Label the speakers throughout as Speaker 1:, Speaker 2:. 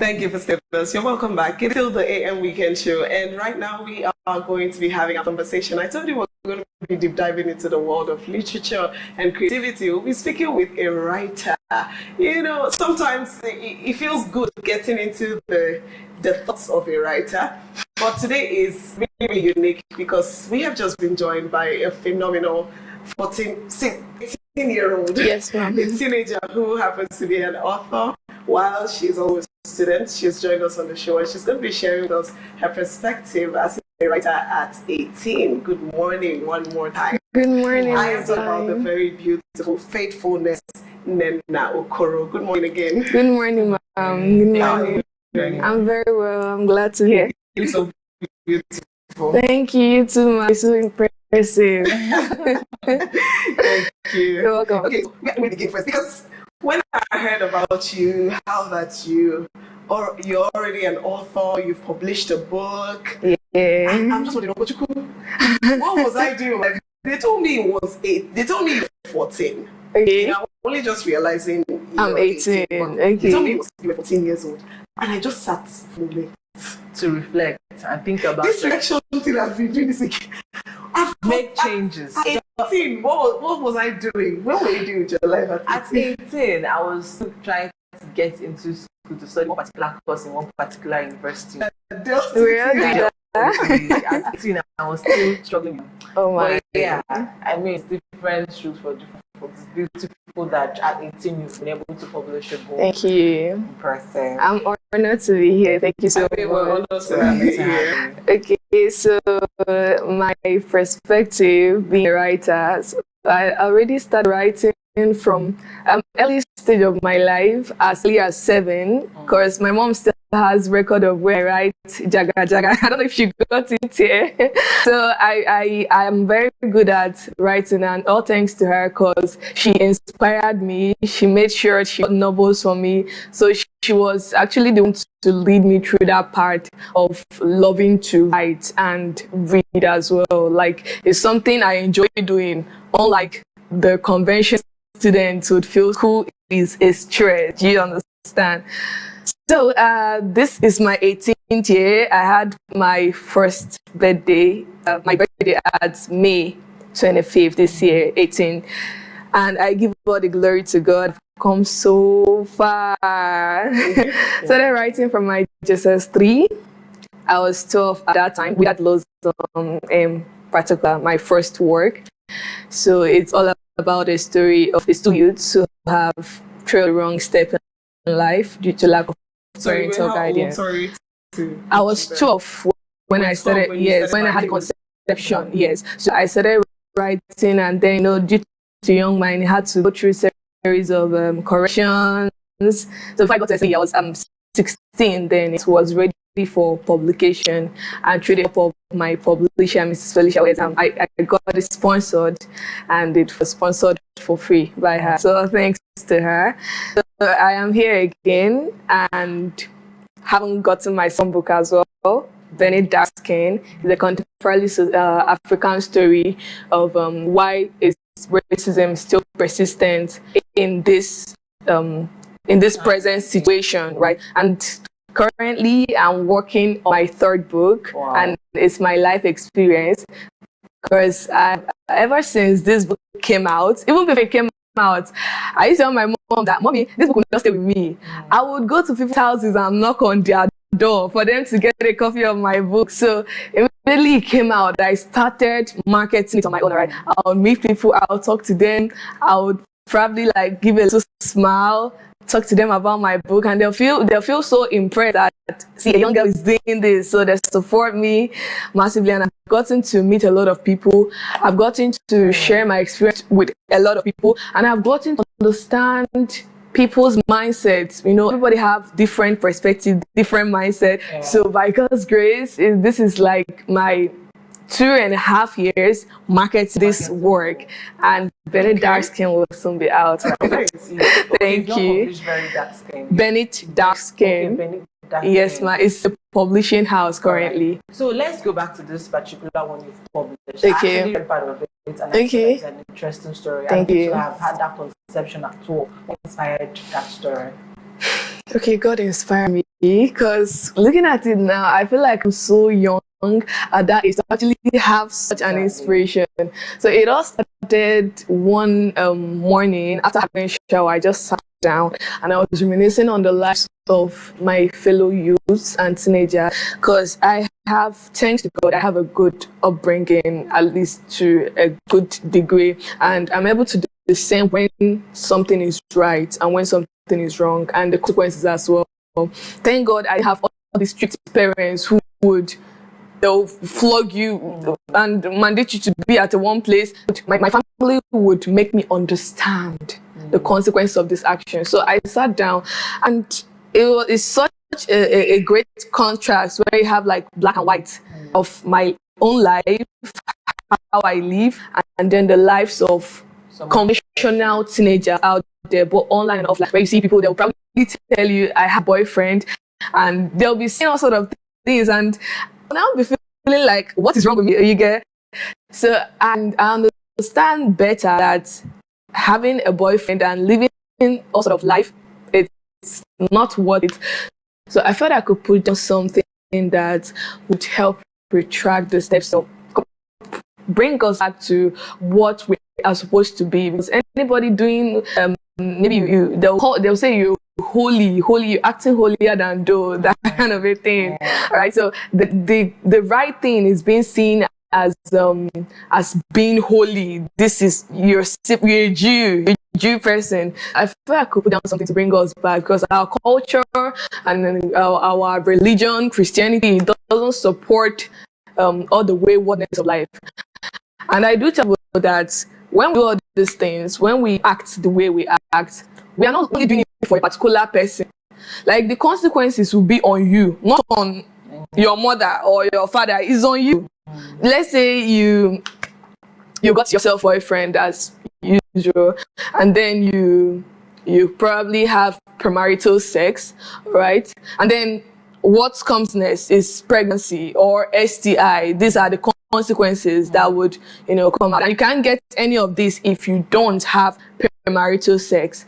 Speaker 1: Thank you for staying with us. You're welcome back. It's still the AM Weekend Show, and right now we are going to be having a conversation. I told you we're going to be deep diving into the world of literature and creativity. We'll be speaking with a writer. You know, sometimes it feels good getting into the thoughts of a writer, but today is really, really unique because we have just been joined by a phenomenal 18-year-old,
Speaker 2: yes, ma'am,
Speaker 1: a teenager who happens to be an author. While she's always a student, she's joined us on the show and she's going to be sharing with us her perspective as a writer at 18. Good morning, one more time.
Speaker 2: Good morning.
Speaker 1: I am talking about the very beautiful Faithfulness Nnenna Okoro. Good morning again.
Speaker 2: Good morning, ma'am. Good morning. I'm very well. I'm glad to hear.
Speaker 1: You're so beautiful.
Speaker 2: Thank you. You too, ma'am. So impressive.
Speaker 1: Thank you.
Speaker 2: You're welcome.
Speaker 1: Okay, so let me begin first because when I heard about you, how that you're already an author, you've published a book.
Speaker 2: Yeah.
Speaker 1: I'm just wondering, what was I doing? Like, they told me it was 8. They told me you were 14.
Speaker 2: Okay.
Speaker 1: I'm only just realizing
Speaker 2: I'm 18. Okay.
Speaker 1: They told me you were 14 years old. And I just sat for a minute
Speaker 3: to reflect and think about
Speaker 1: this reflection thing I've been doing this week.
Speaker 3: Make changes.
Speaker 1: At 18, what was I doing? What were you doing with your life
Speaker 3: At 18, I was still trying to get into school to study one particular course in one particular university.
Speaker 2: Really?
Speaker 3: At 18, I was still struggling.
Speaker 2: Oh my.
Speaker 3: But yeah, I mean, it's different shoes for different folks. It's beautiful that at 18 you've been able to publish a book.
Speaker 2: Thank you.
Speaker 3: Impressive.
Speaker 2: I'm honored to be here. Thank you so much.
Speaker 1: We're honored to have you here.
Speaker 2: Okay, so my perspective being a writer, so I already started writing from early stage of my life, as early as 7, because my mom still has record of where I write jaga jaga. I don't know if you got it here. So I am very good at writing, and all thanks to her, because she inspired me. She made sure she got novels for me. So she was actually the one to lead me through that part of loving to write and read as well. Like, it's something I enjoy doing, unlike the convention students would feel school is a stress. You understand? So this is my 18th year. I had my first birthday. My birthday at May 25th this year, 18. And I give all the glory to God. I've come so far. Started writing from my JSS 3. I was 12 at that time. We had loads of particular my first work. So it's all about the story of these 2 youths who have trailed the wrong step in life due to lack of parental guidance. I was 12 when I started. When I had conception. Yes, so I started writing, and then due to young mind, I had to go through a series of corrections. So if I got to say I was 16, then it was ready for publication, and through the help of my publisher, Mrs. Felicia, I got it sponsored, and it was sponsored for free by her. So thanks to her. So I am here again, and haven't gotten my son book as well. Brilliance Dark Skin is a contemporary African story of why is racism still persistent in this present situation, right? And currently, I'm working on my 3rd book, and it's my life experience. Because ever since this book came out, even if it came out, I used to tell my mom that, "Mommy, this book will not stay with me." I would go to people's houses and knock on their door for them to get a copy of my book. So immediately it came out, I started marketing it on my own. Right, I'll meet people, I'll talk to them, I would probably like give a little smile, talk to them about my book, and they'll feel so impressed that, see, a young girl is doing this. So they support me massively, and I've gotten to meet a lot of people. I've gotten to share my experience with a lot of people, and I've gotten to understand people's mindsets. Everybody have different perspectives, different mindset. So by God's grace, this is like my 2.5 years market this work, and Brilliance Dark Skin will soon be out. Thank you. Brilliance Dark Skin. Yes, ma. It's a publishing house currently.
Speaker 3: So let's go back to this particular one you've published.
Speaker 2: Okay.
Speaker 3: I actually read part of it, and I think it's an interesting story.
Speaker 2: Thank you.
Speaker 3: To have had that conception at all. What inspired that story?
Speaker 2: Okay, God inspired me because looking at it now, I feel like I'm so young at that age to actually have such an inspiration. So it all started one morning after having a shower. I just sat down and I was reminiscing on the lives of my fellow youths and teenagers, because I have, thanks to God, I have a good upbringing, at least to a good degree, and I'm able to discern when something is right and when something is wrong, and the consequences as well. Thank God I have all these strict parents who would, they'll flog you and mandate you to be at one place. My family would make me understand the consequence of this action. So I sat down, and it's such a great contrast where you have like black and white of my own life, how I live, and then the lives of conventional teenagers out there, both online and offline, where you see people, they'll probably tell you, I have a boyfriend, and they'll be saying all sort of things, and now I'll be feeling like, what is wrong with me? You get? So, and I understand better that having a boyfriend and living all sort of life, it's not worth it. So I felt I could put down something that would help retract the steps of bring us back to what we are supposed to be. Because anybody doing maybe they'll say you holy, you're acting holier than thou, that kind of a thing. All right. So the right thing is being seen as being holy. This is you're a Jew person. I feel I could put down something to bring us back, because our culture and our religion, Christianity, doesn't support all the waywardness of life. And I do tell people that when we do all these things, when we act the way we act, we are not only doing it for a particular person. Like, the consequences will be on you, not on your mother or your father. It's on you. Let's say you got yourself a boyfriend as usual, and then you probably have premarital sex, right? And then what comes next is pregnancy or STI. These are the consequences that would, come out. And you can't get any of this if you don't have premarital sex.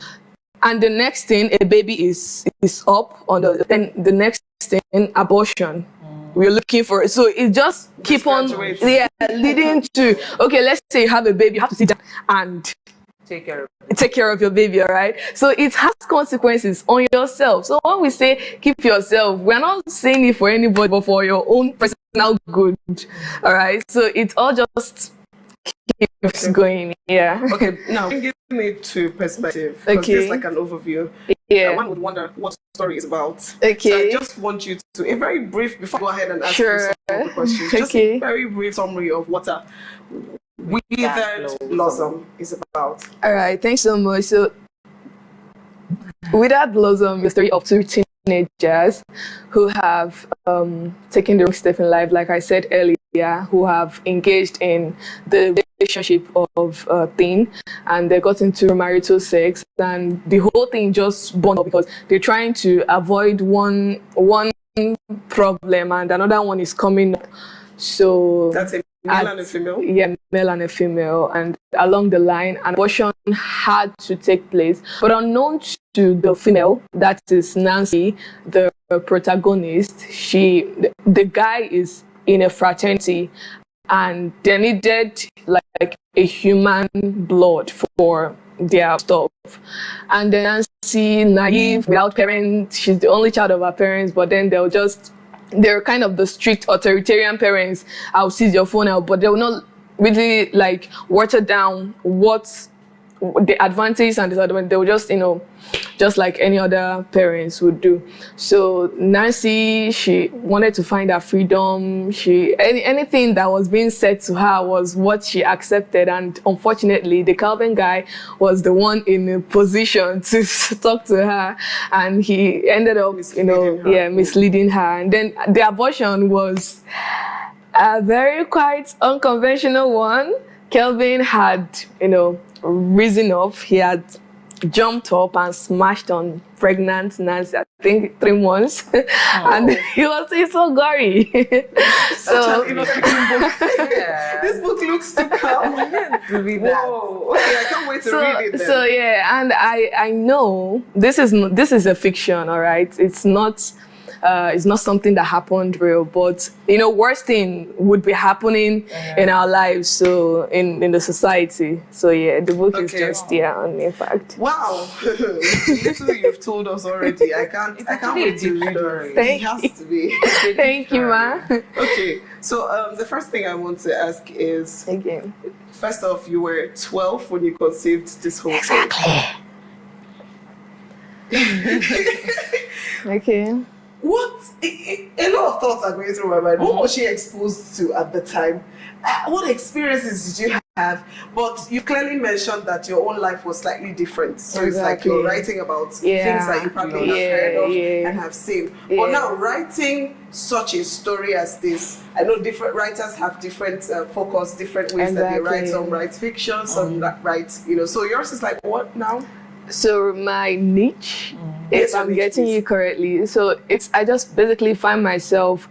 Speaker 2: And the next thing, a baby is up on then the next thing, abortion. We're looking for it. So it just keep on leading to, okay, let's say you have a baby, you have to sit down and take care of your baby, all right? So it has consequences on yourself. So when we say keep yourself, we're not saying it for anybody, but for your own personal good, all right? So it all just keeps going, yeah.
Speaker 1: Okay, now bring it to perspective, because it's like an overview.
Speaker 2: Yeah.
Speaker 1: One would wonder what the story is about.
Speaker 2: Okay.
Speaker 1: So I just want you to, a very brief, before I go ahead and ask you some of the questions, just a very brief summary of what a withered blossom is about.
Speaker 2: All right, thanks so much. So, Withered Blossom is the story of two teenagers who have taken the wrong step in life, like I said earlier, who have engaged in the relationship of a teen, and they got into marital sex, and the whole thing just burned up because they're trying to avoid one problem, and another one is coming up. So
Speaker 1: that's a male and a female?
Speaker 2: Yeah, male and a female. And along the line, an abortion had to take place. But unknown to the female, that is Nancy, the protagonist, the guy is in a fraternity, and they needed like a human blood for their stuff. And then Nancy, naive, without parents, she's the only child of her parents, but then they're kind of the strict authoritarian parents. I'll seize your phone out, but they will not really like water down what the advantages and disadvantages. They will just, just like any other parents would do. So Nancy, she wanted to find her freedom. Anything that was being said to her was what she accepted. And unfortunately, the Calvin guy was the one in a position to talk to her, and he ended up, misleading her. And then the abortion was a very quite unconventional one. Kelvin had, risen up. He had jumped up and smashed on pregnant Nancy, I think 3 months. And he's so gory. So
Speaker 1: this book looks too calm. Whoa. Okay, I can't wait to read it then.
Speaker 2: So and I know this is a fiction, all right? It's not it's not something that happened real, but worst thing would be happening in our lives, so in the society. So yeah, the book is just on impact.
Speaker 1: Wow. Little you've told us already. I can't wait to read it. It has to be.
Speaker 2: Thank you, ma.
Speaker 1: Okay, so the first thing I want to ask is, first off, you were 12 when you conceived this whole thing.
Speaker 2: Okay.
Speaker 1: What? A lot of thoughts are going through my mind. What was she exposed to at the time? What experiences did you have? But you clearly mentioned that your own life was slightly different. So it's like you're writing about things that you probably have heard of and have seen. But now, writing such a story as this, I know different writers have different focus, different ways that they write. Some write fiction, some write, so yours is like what now?
Speaker 2: So my niche, if I'm getting you correctly, so I just basically find myself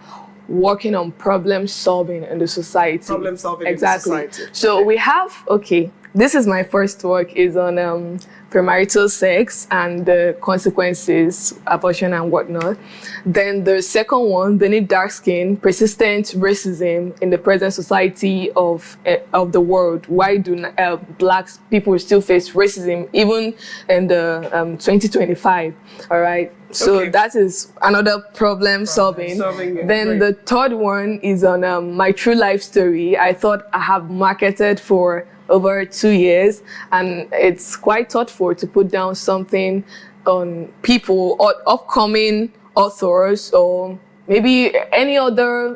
Speaker 2: working on problem solving in the society.
Speaker 1: Problem solving
Speaker 2: exactly.
Speaker 1: in the society.
Speaker 2: So we have, this is my first work, is on premarital sex and the consequences, abortion and whatnot. Then the second one, Beneath Dark Skin, persistent racism in the present society of the world. Why do Black people still face racism even in the 2025? All right. So that is another problem solving. Then the third one is on my true life story. I thought I have marketed for over 2 years, and it's quite thoughtful to put down something on people or upcoming authors, or maybe any other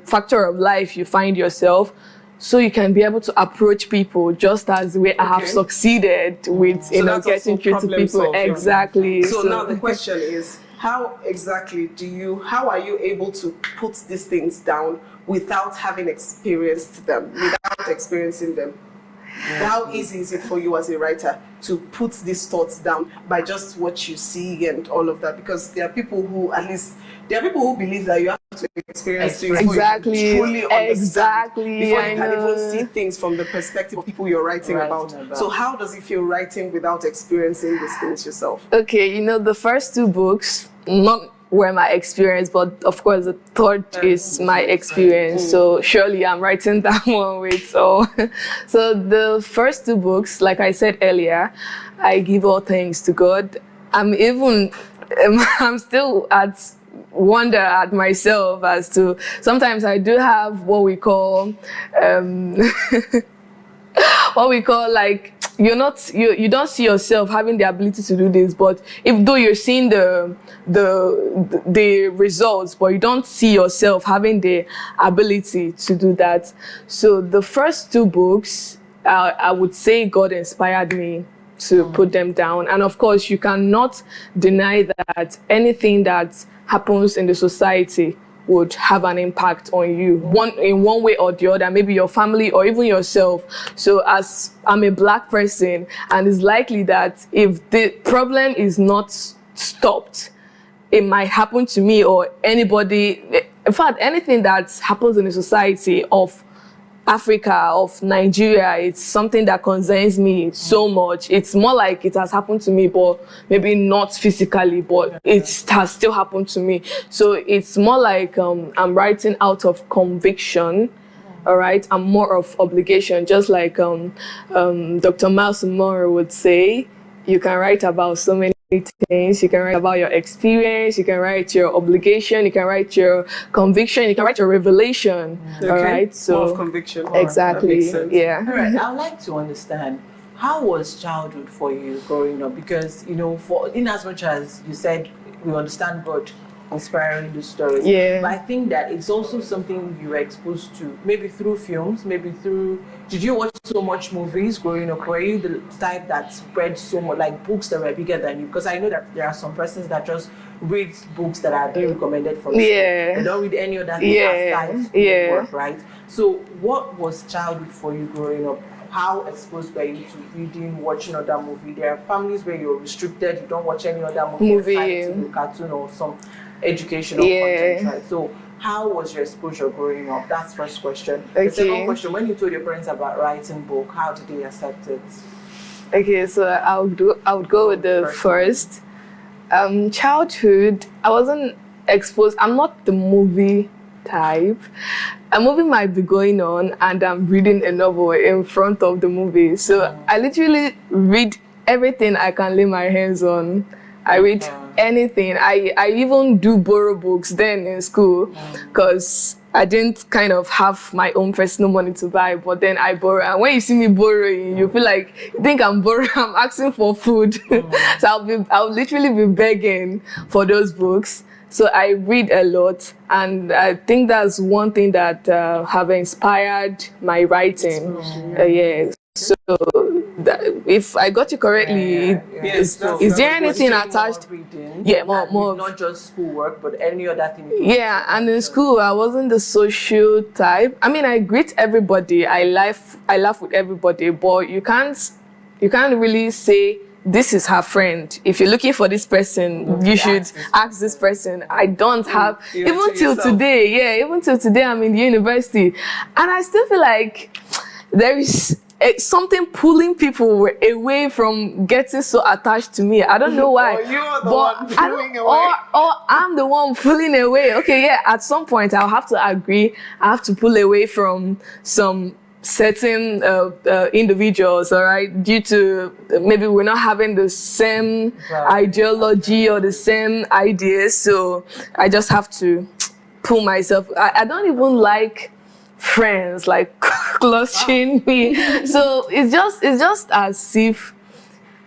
Speaker 2: factor of life you find yourself, so you can be able to approach people just as the way I have succeeded with getting through to people. Exactly.
Speaker 1: So now the question is, how are you able to put these things down without having experienced them, without experiencing them? How easy is it for you as a writer to put these thoughts down by just what you see and all of that? Because there are people who believe that you have to experience things before you truly understand, before you can even see things from the perspective of people you're writing about. So how does it feel writing without experiencing these things yourself?
Speaker 2: Okay, the first two books, not were my experience, but of course the third is my experience. So surely I'm writing that one with. So the first two books, like I said earlier, I give all thanks to God. I'm still at wonder at myself as to, sometimes I do have what we call like, you don't see yourself having the ability to do this, but though you're seeing the results, but you don't see yourself having the ability to do that. So the first two books, I would say God inspired me to put them down. And of course, you cannot deny that anything that happens in the society would have an impact on you, in one way or the other, maybe your family or even yourself. So as I'm a Black person, and it's likely that if the problem is not stopped, it might happen to me or anybody. In fact, anything that happens in the society of Africa, of Nigeria, it's something that concerns me so much. It's more like it has happened to me, but maybe not physically, but it has still happened to me. So it's more like I'm writing out of conviction, all right, and more of obligation. Just like Dr. Miles Monroe would say, you can write about so many things. You can write about your experience, you can write your obligation, you can write your conviction, you can write your revelation. All right, so
Speaker 1: more of conviction.
Speaker 2: Exactly. Yeah.
Speaker 3: All right, I'd like to understand, how was childhood for you growing up? Because in as much as you said we understand God inspiring the stories, but I think that it's also something you were exposed to, maybe through films, did you watch so much movies growing up? Were you the type that read so much, like books that were bigger than you? Because I know that there are some persons that just read books that are being recommended from school. They don't read any other thing aside from work, right? So what was childhood for you growing up? How exposed were you to reading, watching other movies? There are families where you're restricted, you don't watch any other movie aside to cartoon or some educational content, right? So how was your exposure growing up? That's first question. The second question, when you told your parents about writing book, how did they accept it?
Speaker 2: Okay, so I would go with the first. Childhood, I wasn't exposed. I'm not the movie type. A movie might be going on and I'm reading a novel in front of the movie. So I literally read everything I can lay my hands on. I read anything. I even do borrow books then in school because I didn't kind of have my own personal money to buy, but then I borrow. And when you see me borrowing, you feel like you think I'm borrowing, I'm asking for food. So I'll literally be begging for those books. So I read a lot, and I think that's one thing that have inspired my writing. Yeah. So if I got you correctly, is there anything attached? More
Speaker 3: not just schoolwork, but any other thing.
Speaker 2: Yeah, and in school I wasn't the social type. I mean, I greet everybody, I laugh with everybody, but you can't really say this is her friend. If you're looking for this person, you should ask this person. I don't have, even till today, I'm in the university, and I still feel like there is something pulling people away from getting so attached to me. I don't know why.
Speaker 1: Or you're the one pulling away.
Speaker 2: Or I'm the one pulling away. Okay, yeah, at some point I'll have to agree. I have to pull away from some certain individuals, all right, due to maybe we're not having the same ideology or the same ideas. So I just have to pull myself. I don't even like friends like clutching me. So it's just as if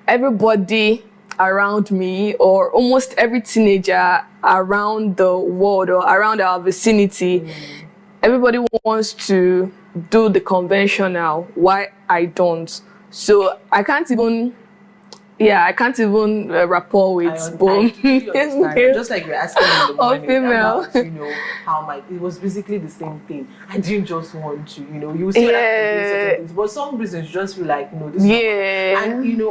Speaker 2: everybody around me, or almost every teenager around the world or around our vicinity, everybody wants to do the conventional. Why I don't? So I can't even rapport with both.
Speaker 3: Just like you're asking in the morning
Speaker 2: female.
Speaker 3: about, how it was basically the same thing. I didn't just want to, you still have to do certain things, but some reasons you just feel like, this is and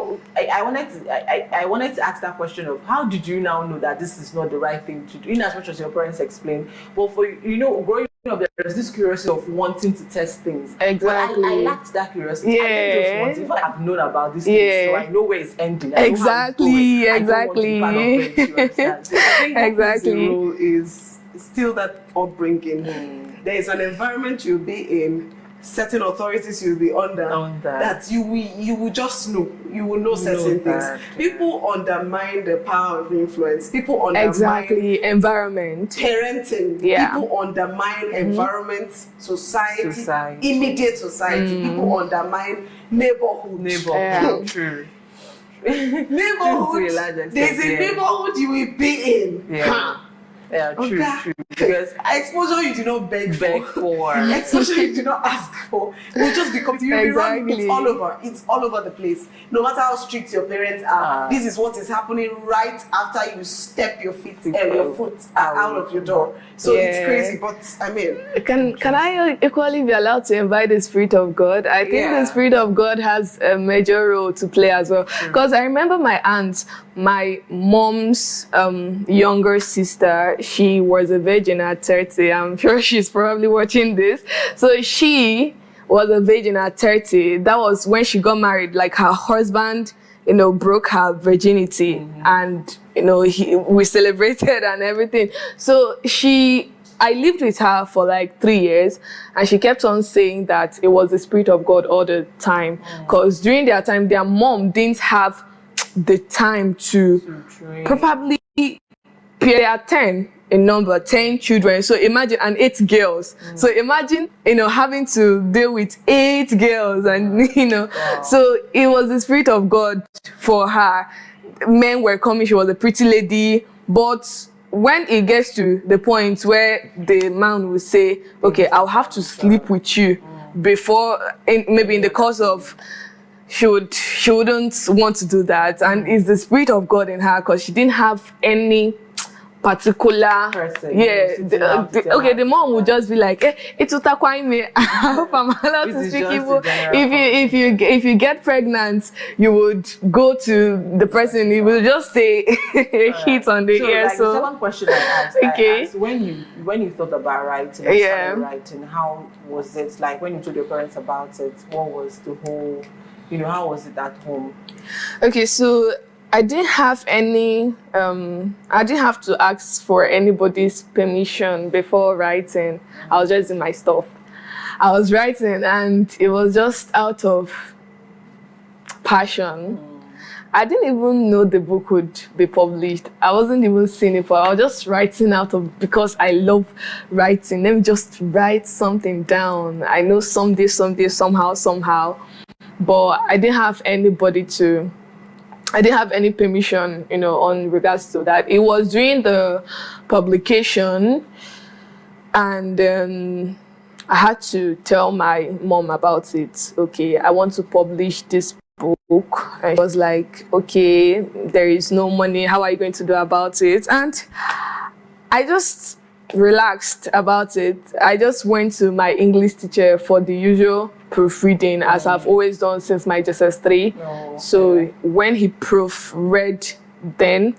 Speaker 3: I wanted to ask that question of how did you now know that this is not the right thing to do, in as much as your parents explained, but for growing up, there's this curiosity of wanting to test things.
Speaker 2: Exactly.
Speaker 3: But I lacked that curiosity. I didn't just want to. If I've known about this thing, so I know where it's ending. I know how it's going. I don't want to be part of it, you understand? So I think
Speaker 1: the role is still that upbringing. There is an environment you'll be in, certain authorities you'll be under that you will just know. You will know certain things. People undermine the power of influence. People undermine
Speaker 2: environment,
Speaker 1: parenting. People undermine environment, society, immediate society. People undermine neighborhood.
Speaker 3: True.
Speaker 1: Neighborhood. There's a neighborhood you will be in.
Speaker 3: Yeah, true. Because
Speaker 1: exposure you do not beg
Speaker 3: for.
Speaker 1: Exposure you do not ask for. It will just become you'll be running. It's all over. It's all over the place. No matter how strict your parents are, this is what is happening right after you step your foot out of your door. So it's crazy, but I mean,
Speaker 2: can I equally be allowed to invite the Spirit of God? I think the Spirit of God has a major role to play as well. Because I remember my aunt, my mom's younger sister, she was a virgin at 30. I'm sure she's probably watching this. So she was a virgin at 30. That was when she got married. Like her husband, broke her virginity, and we celebrated and everything. So I lived with her for like 3 years, and she kept on saying that it was the Spirit of God all the time. Because during their time, their mom didn't have the time to probably, they are 10 in number, 10 children. So imagine, and 8 girls. So imagine, having to deal with 8 girls, and so it was the Spirit of God for her. Men were coming, she was a pretty lady, but when it gets to the point where the man will say, okay, I'll have to sleep with you before, maybe in the course of, she wouldn't want to do that. And it's the Spirit of God in her, because she didn't have any particular person. The mom would just be like, it's utakwaime. I hope I'm allowed to speak Igbo. If you get pregnant, you would go to the person, he will just say hit on the ear.
Speaker 3: So the second question I asked, when you thought about writing, started writing, how was it like when you told your parents about it? What was the whole, how was it at home?
Speaker 2: Okay, so I didn't have any, I didn't have to ask for anybody's permission before writing. I was just in my stuff. I was writing and it was just out of passion. I didn't even know the book would be published. I wasn't even seeing it, but I was just writing because I love writing. Let me just write something down. I know someday, somehow. But I didn't have any permission, on regards to that. It was during the publication, and I had to tell my mom about it. Okay, I want to publish this book. And she was like, okay, there is no money. How are you going to do about it? And I just relaxed about it. I just went to my English teacher for the usual proofreading, as I've always done since my JSS3. So when he proofread, then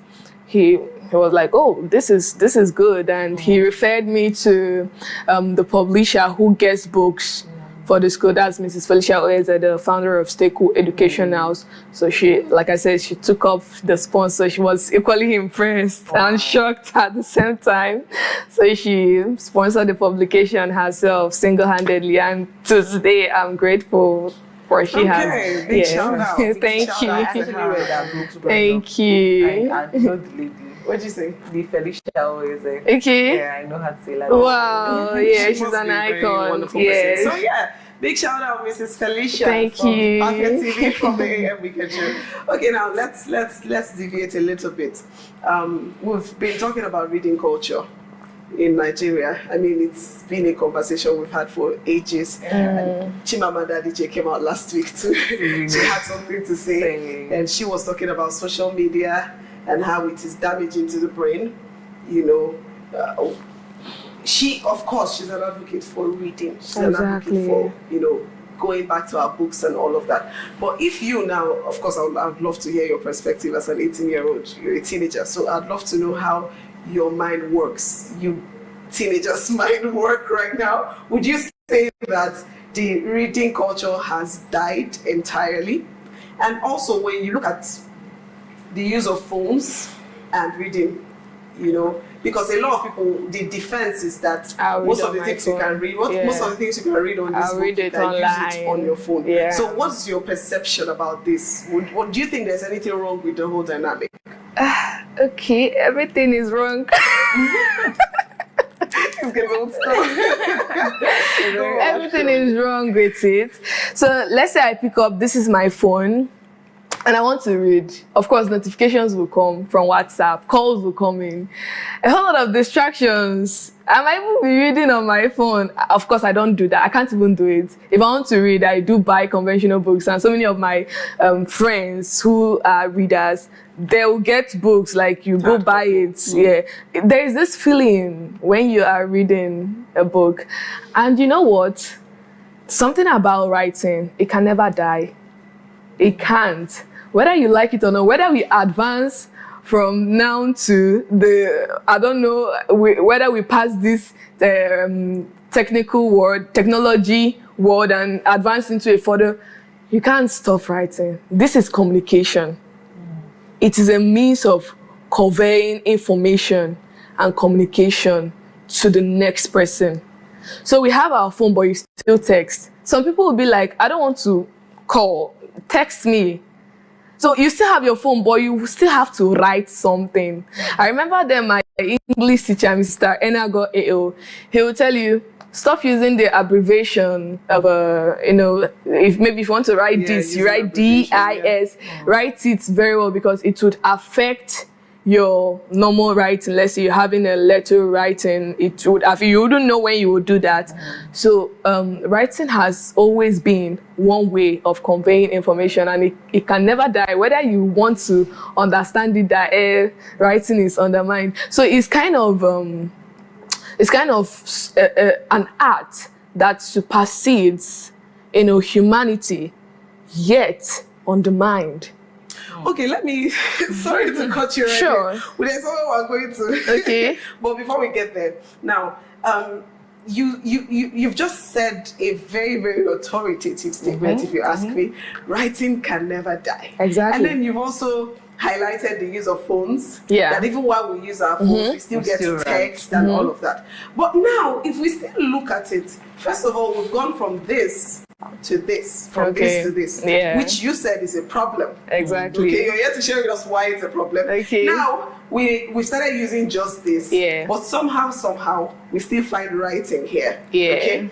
Speaker 2: he was like, oh, this is good, and he referred me to the publisher who gets books for the school. That's Mrs. Felicia Oeze, the founder of Stay Cool Education House. So she, like I said, she took up the sponsor. She was equally impressed and shocked at the same time. So she sponsored the publication herself single-handedly, and to today I'm grateful for she has.
Speaker 1: Big shout out.
Speaker 2: Thank you.
Speaker 3: I actually read that book.
Speaker 2: Thank you.
Speaker 3: I know the lady.
Speaker 1: What'd you say?
Speaker 3: The Felicia Oeze.
Speaker 2: Okay.
Speaker 3: Yeah, I know her to say like.
Speaker 2: Wow. Yeah, she's
Speaker 1: must
Speaker 2: an
Speaker 1: be a very
Speaker 2: icon.
Speaker 1: wonderful
Speaker 2: Yes.
Speaker 1: person. So yeah, big shout out, Mrs. Felicia.
Speaker 2: Thank
Speaker 1: from
Speaker 2: you.
Speaker 1: Afia TV from the AM Weekend Show. Okay, now let's deviate a little bit. We've been talking about reading culture in Nigeria. I mean, it's been a conversation we've had for ages. And Chimamanda Adichie came out last week too. She had something to say, and she was talking about social media and how it is damaging to the brain. She, of course, she's an advocate for reading. She's an advocate for, going back to our books and all of that. But if you now, of course, I'd love to hear your perspective as an 18-year-old. You're a teenager, so I'd love to know how your mind works. You teenagers' mind work right now. Would you say that the reading culture has died entirely? And also, when you look at the use of phones and reading, because a lot of people, the defense is that most of the things you can read, most of the things you can read on this book, you can use it on your phone. Yeah. So what's your perception about this? What do you think there's anything wrong with the whole dynamic?
Speaker 2: Okay, everything is wrong. Everything is wrong with it. So let's say I pick up, this is my phone, and I want to read. Of course, notifications will come from WhatsApp, calls will come in, a whole lot of distractions. I might even be reading on my phone. Of course, I don't do that. I can't even do it. If I want to read, I do buy conventional books, and so many of my friends who are readers, they'll get books, like you go buy it. Yeah, there is this feeling when you are reading a book, and you know what? Something about writing, it can never die. It can't. Whether you like it or not, whether we advance from now to whether we pass this technology world and advance into a further, you can't stop writing. This is communication. It is a means of conveying information and communication to the next person. So we have our phone, but you still text. Some people will be like, I don't want to call, text me. So you still have your phone, but you still have to write something. I remember then my English teacher, Mr. Nnenna Okoro, he will tell you, stop using the abbreviation of if you want to write this, you write DIS. Yeah. Write it very well, because it would affect your normal writing. Let's say you're having a letter writing, you wouldn't know when you would do that. So writing has always been one way of conveying information, and it can never die, whether you want to understand it that writing is undermined. So it's kind of an art that supersedes humanity, yet undermined.
Speaker 1: Okay, let me, sorry to cut you right
Speaker 2: Sure.
Speaker 1: here. Well, there's somewhere we're going to.
Speaker 2: Okay.
Speaker 1: But before we get there, now, you've just said a very, very authoritative statement, if you ask me. Writing can never die.
Speaker 2: Exactly.
Speaker 1: And then you've also highlighted the use of phones.
Speaker 2: Yeah.
Speaker 1: That even while we use our phones, we still get to text and all of that. But now, if we still look at it, first of all, we've gone from this to this, from this to this, which you said is a problem.
Speaker 2: Exactly.
Speaker 1: Okay, you're here to share with us why it's a problem.
Speaker 2: Okay.
Speaker 1: Now, we started using just this, but somehow, we still find writing here.
Speaker 2: Yeah.
Speaker 1: Okay. And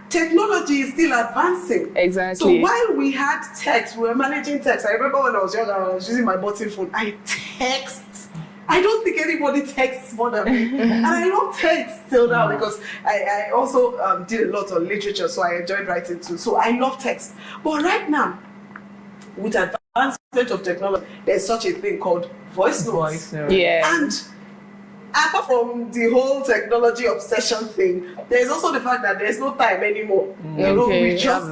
Speaker 1: technology is still advancing.
Speaker 2: Exactly.
Speaker 1: So while we had text, we were managing text. I remember when I was younger, I was using my button phone. I text. I don't think anybody texts more than me. And I love text still now because I also did a lot of literature, so I enjoyed writing too. So I love text. But right now, with advancement of technology, there's such a thing called voice notes.
Speaker 2: Yeah.
Speaker 1: And apart from the whole technology obsession thing, there's also the fact that there's no time anymore. You know, we just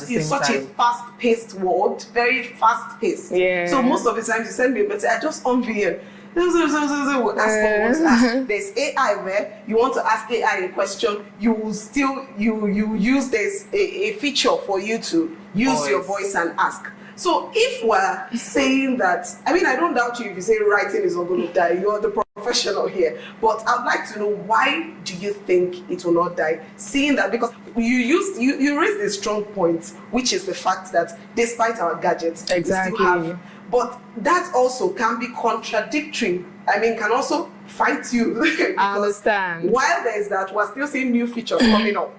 Speaker 1: it's such a fast-paced world, very fast-paced.
Speaker 2: Yeah.
Speaker 1: So most of the times you send me a message, I just on VN. There's AI there. You want to ask AI a question, you will still you use this a feature for you to use your voice and ask. So if we're saying that, I mean, I don't doubt you if you say writing is not going to die. You're the professional here. But I'd like to know, why do you think it will not die? Seeing that, because you raised a strong point, which is the fact that despite our gadgets, we still have. But that also can be contradictory. I mean, can also fight you.
Speaker 2: I understand.
Speaker 1: While there's that, we're still seeing new features coming up.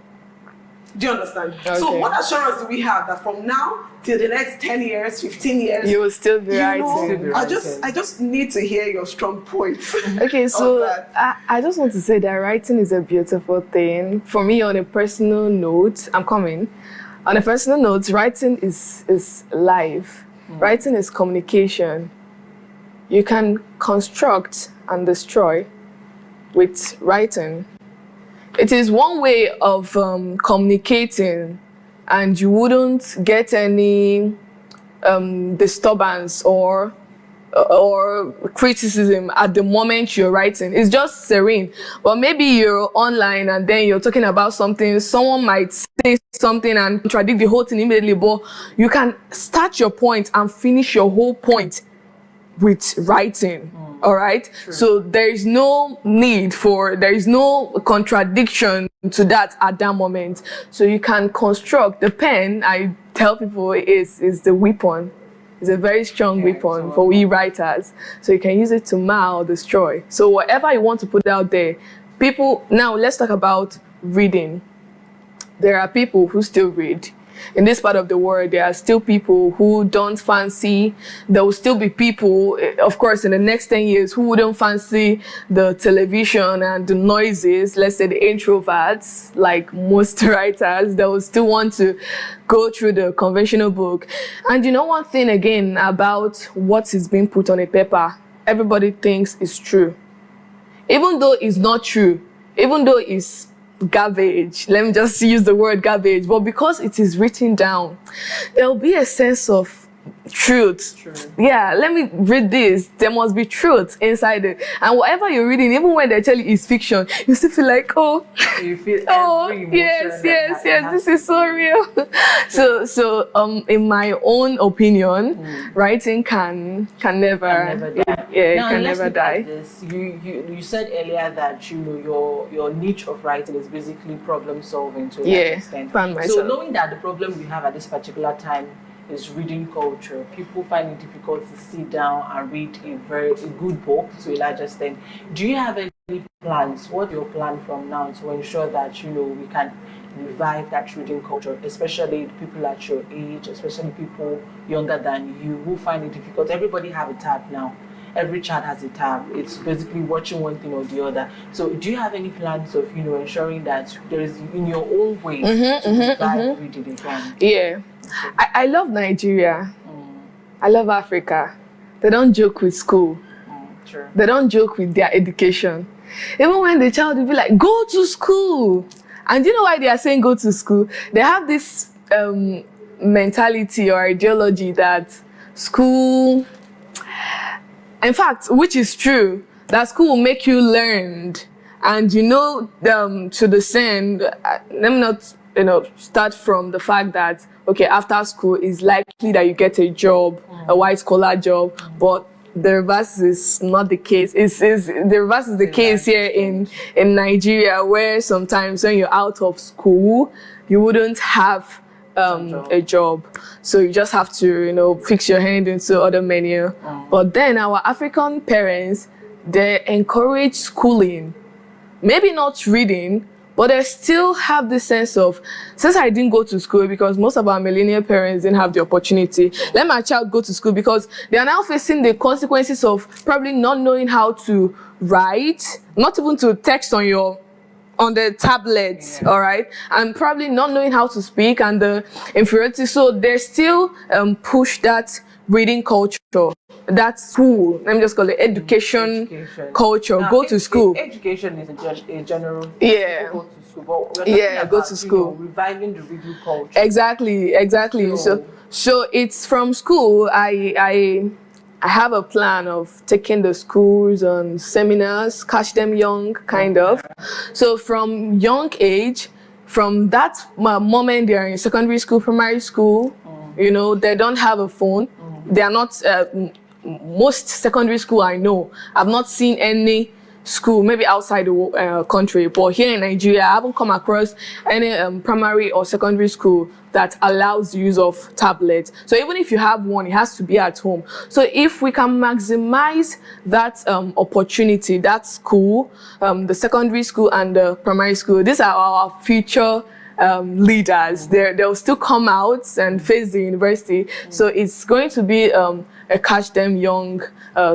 Speaker 1: Do you understand? Okay. So what assurance do we have that from now till the next 10 years, 15 years,
Speaker 2: you will still be writing?
Speaker 1: I just need to hear your strong points.
Speaker 2: Okay, so I just want to say that writing is a beautiful thing. For me, on a personal note, I'm coming. On a personal note, writing is life. Writing is communication. You can construct and destroy with writing. It is one way of communicating, and you wouldn't get any disturbance or criticism at the moment you're writing. It's just serene. But maybe you're online and then you're talking about something, someone might say something and contradict the whole thing immediately, but you can start your point and finish your whole point with writing. All right. True. So there is no contradiction to that at that moment. So you can construct. The pen, I tell people, is the weapon. It's a very strong weapon for we writers. So you can use it to mar or destroy. So whatever you want to put out there, people. Now let's talk about reading. There are people who still read. In this part of the world, there are still people who don't fancy. There will still be people, of course, in the next 10 years, who wouldn't fancy the television and the noises. Let's say the introverts, like most writers, they will still want to go through the conventional book. And you know one thing again about what is being put on a paper, everybody thinks is true. Even though it's not true, even though it's garbage, let me just use the word garbage, but because it is written down, there will be a sense of truth. True. Yeah, let me read this. There must be truth inside it. And whatever you're reading, even when they tell you it's fiction, you still feel like, oh, you feel yes, this is so real. So in my own opinion, writing can never die. It can never die.
Speaker 3: This. You said earlier that your niche of writing is basically problem solving to a large extent. So knowing that the problem we have at this particular time is reading culture, people find it difficult to sit down and read a good book to a large extent. Do you have any plans? What's your plan from now to ensure that we can revive that reading culture, especially people at your age, especially people younger than you who find it difficult? Everybody have a tab now. Every child has a tab. It's basically watching one thing or the other. So do you have any plans of ensuring that there is in your own way to revive reading again?
Speaker 2: Yeah. I love Nigeria. I love Africa. They don't joke with school.
Speaker 3: Sure.
Speaker 2: They don't joke with their education. Even when the child will be like, go to school. And you know why they are saying go to school? They have this mentality or ideology that school, in fact, which is true, that school will make you learn. And to the send, let me not start from the fact that okay, after school, it's likely that you get a job, a white collar job, but the reverse is not the case. The reverse is the case here in Nigeria, where sometimes when you're out of school, you wouldn't have a job. So you just have to, you know, fix your hand into other menu. But then our African parents, they encourage schooling. Maybe not reading, but they still have this sense of, since I didn't go to school, because most of our millennial parents didn't have the opportunity, let my child go to school, because they are now facing the consequences of probably not knowing how to write, not even to text on the tablet, all right, and probably not knowing how to speak and the inferiority. So they still push that reading culture. That's school. Let me just call it education culture. Now, go to school.
Speaker 3: Education is a general.
Speaker 2: Yeah.
Speaker 3: Go to school. But we're
Speaker 2: go to school.
Speaker 3: You know, reviving the reading culture.
Speaker 2: Exactly. So it's from school. I have a plan of taking the schools on seminars, catch them young, kind of. So from young age, from that moment they're in secondary school, primary school, you know, they don't have a phone. They are not, most secondary school I know, I've not seen any school, maybe outside the country, but here in Nigeria, I haven't come across any primary or secondary school that allows the use of tablets. So even if you have one, it has to be at home. So if we can maximize that opportunity, that school, the secondary school and the primary school, these are our future leaders. They'll still come out and face the university. So it's going to be a catch them young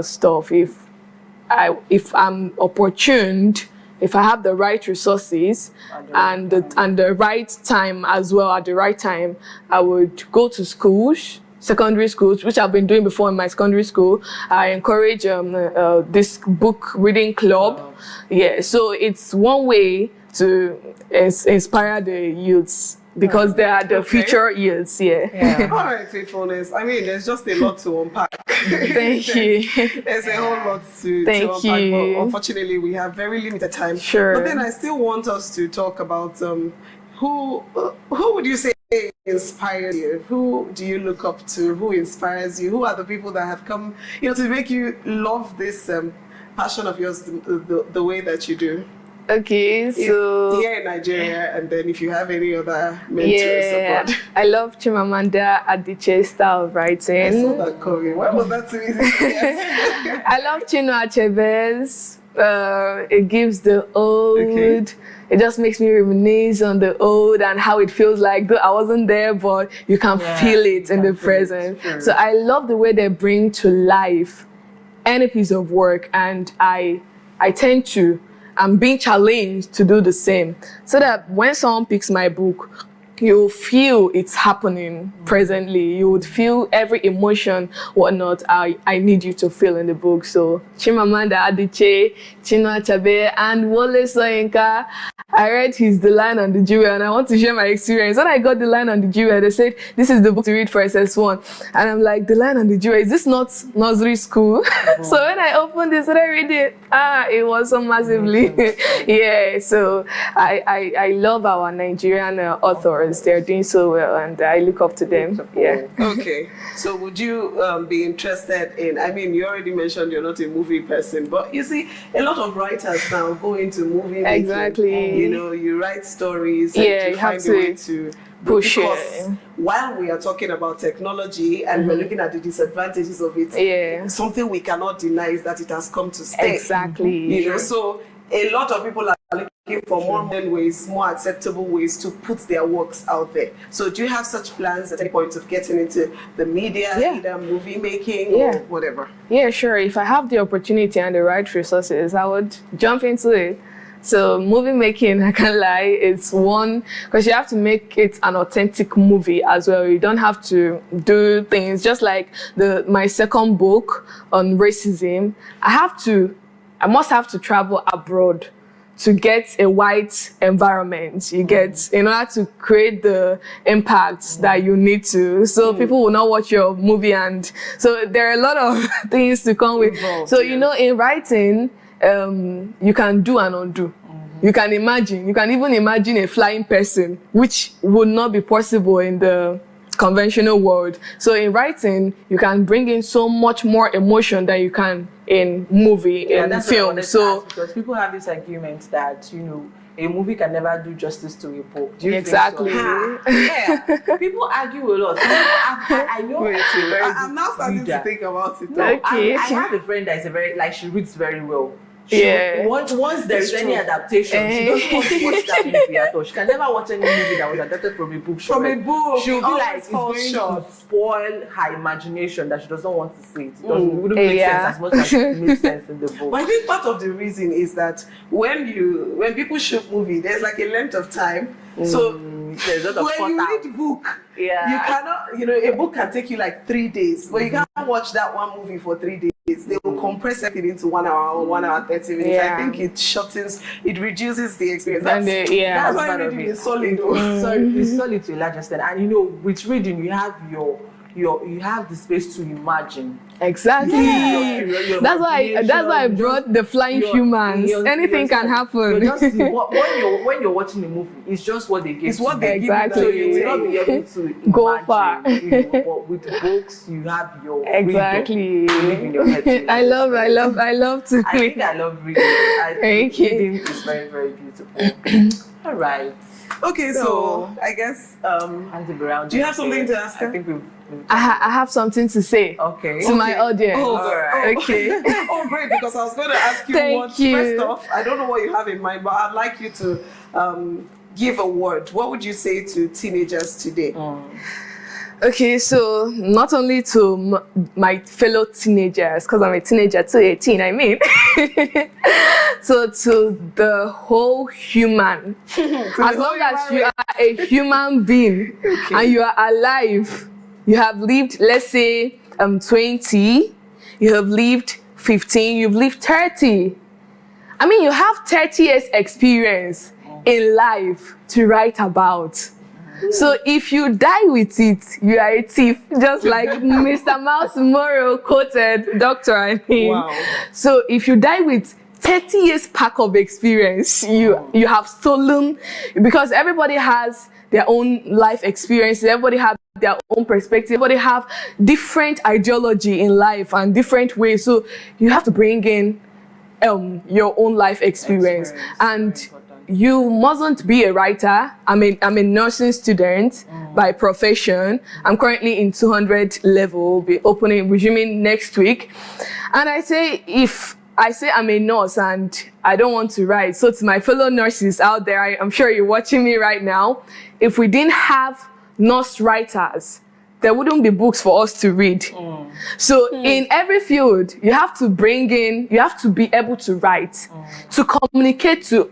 Speaker 2: stuff. If I'm opportuned, if I have the right resources and the right time as well, at the right time, I would go to schools, secondary schools, which I've been doing before in my secondary school. I encourage this book reading club. Yeah, so it's one way to inspire the youths, because they are the future youths. Yeah.
Speaker 1: All right, Faithfulness. I mean, there's just a lot to unpack.
Speaker 2: Thank you.
Speaker 1: There's a whole lot to unpack. But unfortunately, we have very limited time.
Speaker 2: Sure.
Speaker 1: But then I still want us to talk about who would you say inspires you? Who do you look up to? Who inspires you? Who are the people that have come, you know, to make you love this passion of yours the way that you do?
Speaker 2: Okay, so
Speaker 1: here in Nigeria, and then if you have any other mentors abroad.
Speaker 2: I love Chimamanda Adichie's style of writing.
Speaker 1: I saw that coming. Why was that so easy?
Speaker 2: I love Chinua Achebe's. It gives the ode. Okay. It just makes me reminisce on the ode and how it feels like. Though I wasn't there, but you can feel it in the present. Sure. So I love the way they bring to life any piece of work, and I tend to. I'm being challenged to do the same, so that when someone picks my book, you feel it's happening presently. You would feel every emotion, whatnot, I need you to feel in the book. So Chimamanda Adichie, Chinua Achebe, and Wole Soyinka. I read The Lion and the Jewel, and I want to share my experience. When I got The Lion and the Jewel, they said, this is the book to read for SS1. And I'm like, The Lion and the Jewel, is this not nursery school? So when I opened this and I read it, it was so massively. Yeah, so I love our Nigerian authors. They're doing so well, and I look up to them. Yeah.
Speaker 1: Okay. So would you be interested in, I mean, you already mentioned you're not a movie person, but you see, a lot of writers now go into movie making.
Speaker 2: Exactly.
Speaker 1: You know, you write stories and you find a way to
Speaker 2: push
Speaker 1: it. While we are talking about technology and we're looking at the disadvantages of it, something we cannot deny is that it has come to stay.
Speaker 2: Exactly.
Speaker 1: You know, so a lot of people are looking for more modern ways, more acceptable ways to put their works out there. So do you have such plans at any point of getting into the media, either movie making or whatever? Yeah, sure.
Speaker 2: If I have the opportunity and the right resources, I would jump into it. So movie making, I can't lie, it's one, because you have to make it an authentic movie as well. You don't have to do things just like my second book on racism. I must have to travel abroad to get a white environment, you get, in order to create the impacts that you need to. So people will not watch your movie, and so there are a lot of things to come with. So, you know, in writing, you can do and undo. You can even imagine a flying person, which would not be possible in the conventional world. So in writing, you can bring in so much more emotion than you can in movie, in film. So
Speaker 3: because people have this argument that, you know, a movie can never do justice to a book. Do you
Speaker 2: exactly.
Speaker 3: think so? Yeah. People argue a lot. I know.
Speaker 1: I'm now starting to think about it.
Speaker 3: No, I have a friend that is she reads very well. Once there's any adaptation, she doesn't want to watch that movie at all. She can never watch any movie that was adapted from a book. She'll be like, it's going to spoil her imagination that she doesn't want to see it. It wouldn't make sense as much as it makes sense in the book.
Speaker 1: But I think part of the reason is that when people shoot movie, there's like a length of time. So
Speaker 3: there's a lot of
Speaker 1: when you read book, you cannot, a book can take you like 3 days, but you can't watch that one movie for 3 days. They will compress everything into 1 hour or 1 hour 30 minutes. I think it reduces the experience. That's why reading is solid.
Speaker 3: So it's solid to a large extent. And with reading, you have you have the space to imagine.
Speaker 2: Exactly. That's why I brought the flying humans. Anything can happen.
Speaker 3: When you're watching a movie, it's just what they give.
Speaker 1: It's what they give you.
Speaker 3: So you will not be able to
Speaker 2: go far.
Speaker 3: But with books, you have your
Speaker 2: freedom
Speaker 3: to live in your head.
Speaker 2: I love to read.
Speaker 3: I love reading.
Speaker 2: Thank you.
Speaker 3: Reading is very, very beautiful. All right.
Speaker 1: Okay, so I guess do you have something to ask her?
Speaker 3: I think
Speaker 2: I have something to say to my audience.
Speaker 1: Okay. Great, because I was going to ask you first off, I don't know what you have in mind, but I'd like you to give a word. What would you say to teenagers today?
Speaker 2: Okay, so not only to my fellow teenagers, because I'm a teenager to 18, I mean. So to the whole human. As long as you are a human being and you are alive, you have lived, let's say, 20, you have lived 15, you've lived 30. I mean, you have 30 years experience in life to write about. So if you die with it, you are a thief, just like Mr. Miles Morrow quoted Dr. Anin.
Speaker 1: Wow.
Speaker 2: So if you die with 30 years pack of experience, you have stolen, because everybody has their own life experiences, everybody has their own perspective, everybody have different ideology in life and different ways. So you have to bring in your own life experience. And you mustn't be a writer. I'm a nursing student by profession. I'm currently in 200 level, be resuming next week. And I say, if I say I'm a nurse and I don't want to write, so to my fellow nurses out there, I'm sure you're watching me right now, if we didn't have nurse writers, there wouldn't be books for us to read. So in every field, you have to be able to write, to communicate to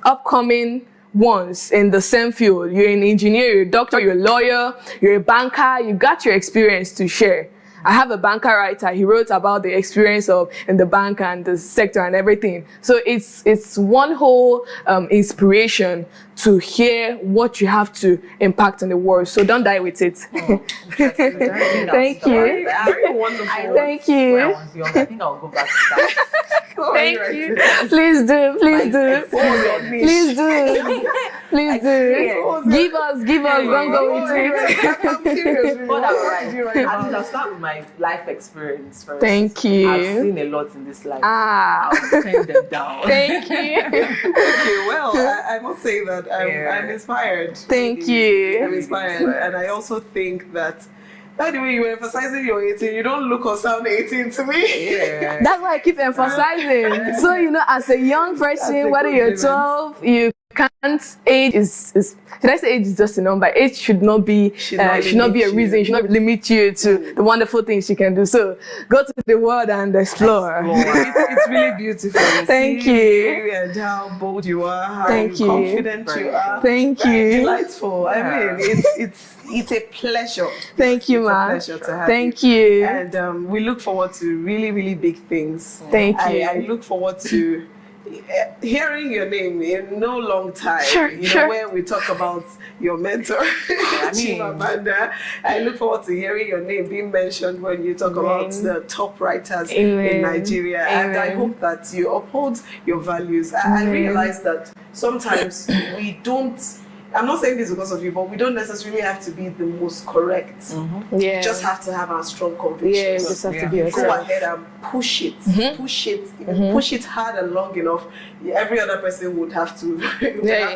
Speaker 2: upcoming ones in the same field. You're an engineer, you're a doctor, you're a lawyer, you're a banker, you got your experience to share. I have a banker writer. He wrote about the experience in the bank and the sector and everything. So it's one whole inspiration to hear what you have to impact on the world. So don't die with it. Thank you.
Speaker 1: Very wonderful.
Speaker 2: Thank you.
Speaker 3: When I was young, I think I'll go back to that.
Speaker 2: Thank you. Please do. Please do. Please do. Please do. Give us. Don't go with it.
Speaker 1: I'm serious.
Speaker 3: But I'll start with my life experience first.
Speaker 2: Thank you.
Speaker 3: I've seen a lot in this life. I'll turn them down.
Speaker 2: Thank you.
Speaker 1: Okay, well, I must say that I'm inspired.
Speaker 2: Thank you.
Speaker 1: I'm inspired. And I also think that, by the way, you were emphasizing your 18. You don't look or sound 18 to me.
Speaker 3: Yeah.
Speaker 2: That's why I keep emphasizing. So, as a young person, whether you're 12, you can't, age is should I say age is just a number? Age should not be a reason, should not limit you to the wonderful things you can do. So go to the world and explore.
Speaker 1: It's really beautiful.
Speaker 2: Thank you.
Speaker 1: And how bold you are, how
Speaker 2: Thank you.
Speaker 1: confident you are.
Speaker 2: Thank you.
Speaker 1: Delightful. I mean, it's a pleasure.
Speaker 2: Thank you, ma.
Speaker 1: It's a pleasure to have
Speaker 2: Thank you.
Speaker 1: And we look forward to really, really big things.
Speaker 2: Thank you.
Speaker 1: I look forward to hearing your name in no long time.
Speaker 2: Sure.
Speaker 1: Where we talk about your mentor, Chimamanda. I look forward to hearing your name being mentioned when you talk about the top writers in Nigeria. And I hope that you uphold your values. I realize that sometimes we don't I'm not saying this because of you, but we don't necessarily have to be the most correct.
Speaker 2: Mm-hmm. Yeah.
Speaker 1: We just have to have our strong convictions.
Speaker 2: Yeah, you just have to be yourself.
Speaker 1: Go ahead and push it. Push it. If you push it hard and long enough, every other person would have to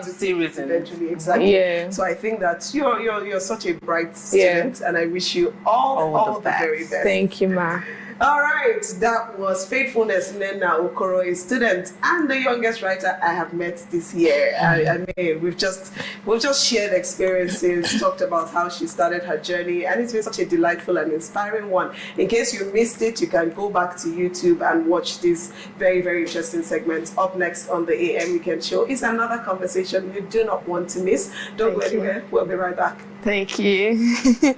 Speaker 1: see it eventually. Exactly.
Speaker 2: Yeah.
Speaker 1: So I think that you're such a bright student, and I wish you all the very best.
Speaker 2: Thank you, ma.
Speaker 1: All right, that was Faithfulness Nnenna Okoro, a student and the youngest writer I have met this year. I mean, we've just shared experiences, talked about how she started her journey, and it's been such a delightful and inspiring one. In case you missed it, you can go back to YouTube and watch this very, very interesting segment. Up next on the AM Weekend Show is another conversation you do not want to miss. Don't go anywhere. We'll be right back.
Speaker 2: Thank you.